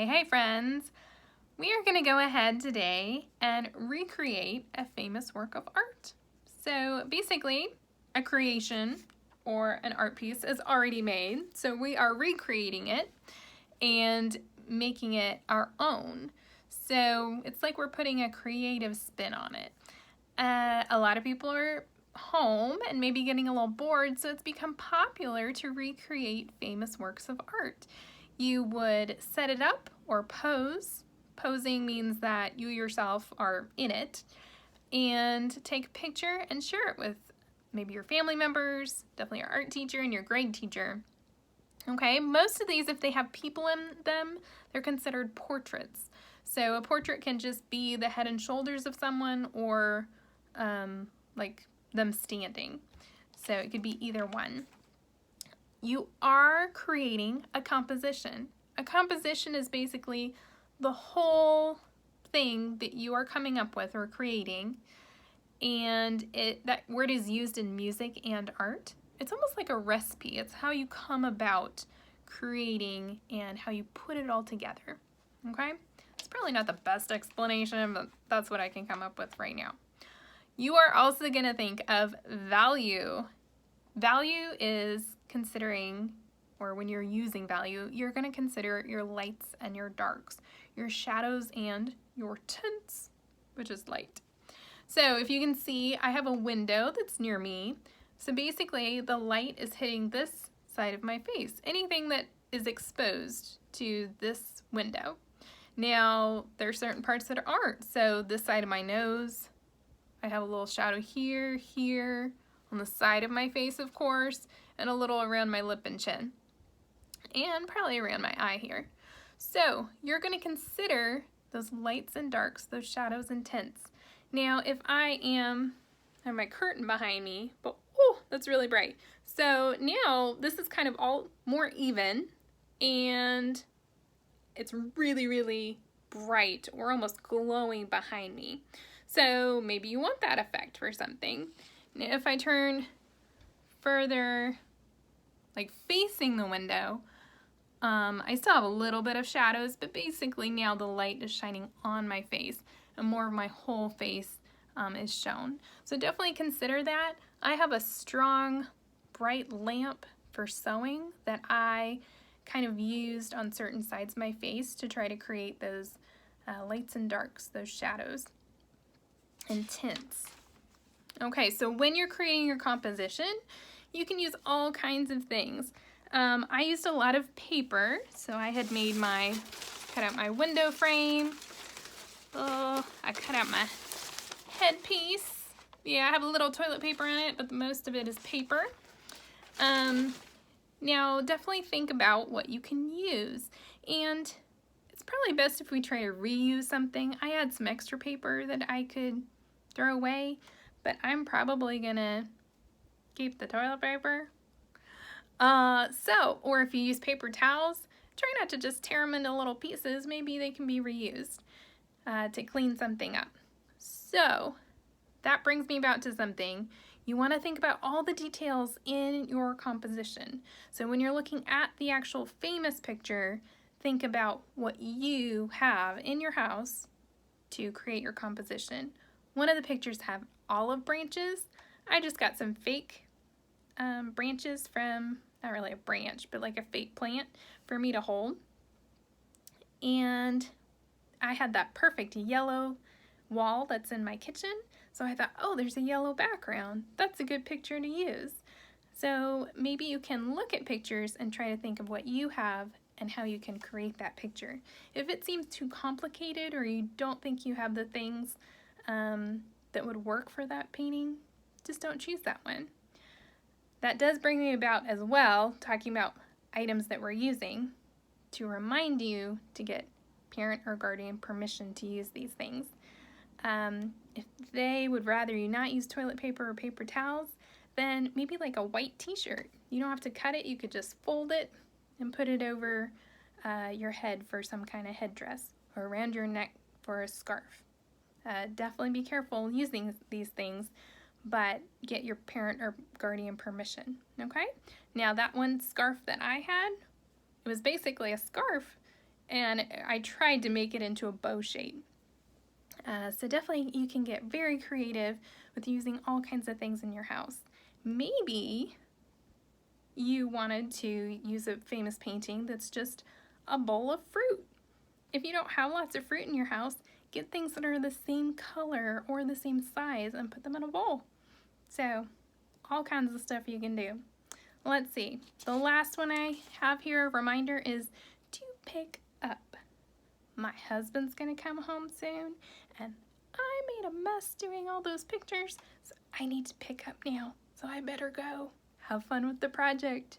Hey friends! We are going to go ahead today and recreate a famous work of art. So basically, a creation or an art piece is already made, so we are recreating it and making it our own. So it's like we're putting a creative spin on it. A lot of people are home and maybe getting a little bored, so it's become popular to recreate famous works of art. You would set it up or pose. Posing means that you yourself are in it, and take a picture and share it with maybe your family members, definitely your art teacher and your grade teacher. Okay, most of these, if they have people in them, they're considered portraits. So a portrait can just be the head and shoulders of someone or like them standing. So it could be either one. You are creating a composition. A composition is basically the whole thing that you are coming up with or creating, and that word is used in music and art. It's almost like a recipe. It's how you come about creating and how you put it all together. Okay? It's probably not the best explanation, but that's what I can come up with right now. You are also going to think of value. Value is considering, or when you're using value, you're going to consider your lights and your darks, your shadows and your tints, which is light. So if you can see, I have a window that's near me. So basically the light is hitting this side of my face, anything that is exposed to this window. Now there are certain parts that aren't. So this side of my nose, I have a little shadow here, on the side of my face, of course, and a little around my lip and chin, and probably around my eye here. So you're going to consider those lights and darks, those shadows and tints. Now, if I have my curtain behind me, but oh, that's really bright. So now this is kind of all more even, and it's really, really bright or almost glowing behind me. So maybe you want that effect for something. Now, if I turn further, like facing the window, I still have a little bit of shadows, but basically now the light is shining on my face and more of my whole face is shown. So definitely consider that. I have a strong, bright lamp for sewing that I kind of used on certain sides of my face to try to create those lights and darks, those shadows and tints. Okay, so when you're creating your composition, you can use all kinds of things. I used a lot of paper, so I had cut out my window frame. Oh, I cut out my headpiece. Yeah, I have a little toilet paper on it, but most of it is paper. Now, definitely think about what you can use, and it's probably best if we try to reuse something. I had some extra paper that I could throw away, but I'm probably gonna keep the toilet paper. Or if you use paper towels, try not to just tear them into little pieces. Maybe they can be reused to clean something up. So that brings me about to something. You want to think about all the details in your composition. So when you're looking at the actual famous picture, think about what you have in your house to create your composition. One of the pictures have olive branches. I just got some fake branches from, not really a branch, but like a fake plant for me to hold. And I had that perfect yellow wall that's in my kitchen. So I thought, oh, there's a yellow background. That's a good picture to use. So maybe you can look at pictures and try to think of what you have and how you can create that picture. If it seems too complicated or you don't think you have the things that would work for that painting, just don't choose that one. That does bring me about as well, talking about items that we're using, to remind you to get parent or guardian permission to use these things. If they would rather you not use toilet paper or paper towels, then maybe like a white t-shirt. You don't have to cut it, you could just fold it and put it over your head for some kind of headdress, or around your neck for a scarf. Definitely be careful using these things, but get your parent or guardian permission, okay? Now that one scarf that I had, it was basically a scarf, and I tried to make it into a bow shape. So definitely you can get very creative with using all kinds of things in your house. Maybe you wanted to use a famous painting that's just a bowl of fruit. If you don't have lots of fruit in your house, get things that are the same color or the same size and put them in a bowl. So all kinds of stuff you can do. Let's see. The last one I have here, a reminder, is to pick up. My husband's gonna come home soon, and I made a mess doing all those pictures, so I need to pick up now. So I better go. Have fun with the project.